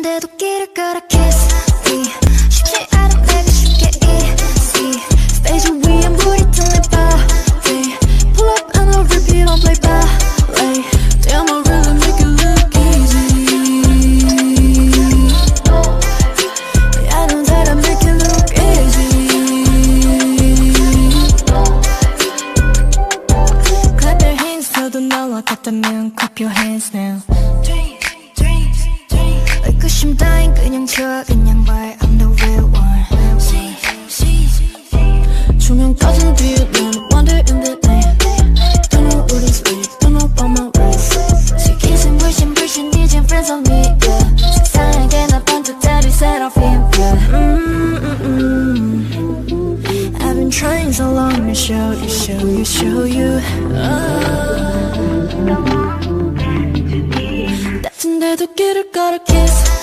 같은데도 길을 걸어 kiss me 쉽지 않은 내가 쉽게 easy 스테이지 위에 물이 든 내 body Pull up and I'll repeat on play ballet Damn I really make it look easy I know that I make it look easy Clap your hands 너도 너와 같다면 clap your hands now 의구심 따윈 그냥 줘 그냥 말 I'm the real one 조명 꺼진 뒤에 난 wander in the night Don't know what is real, don't know about my race 슬기신 불신 이젠 friends on me yeah 식상하게 나 반짝 다리 SSERAFIM yeah I've been trying so long to show you 같은데도 길을 걸어 kiss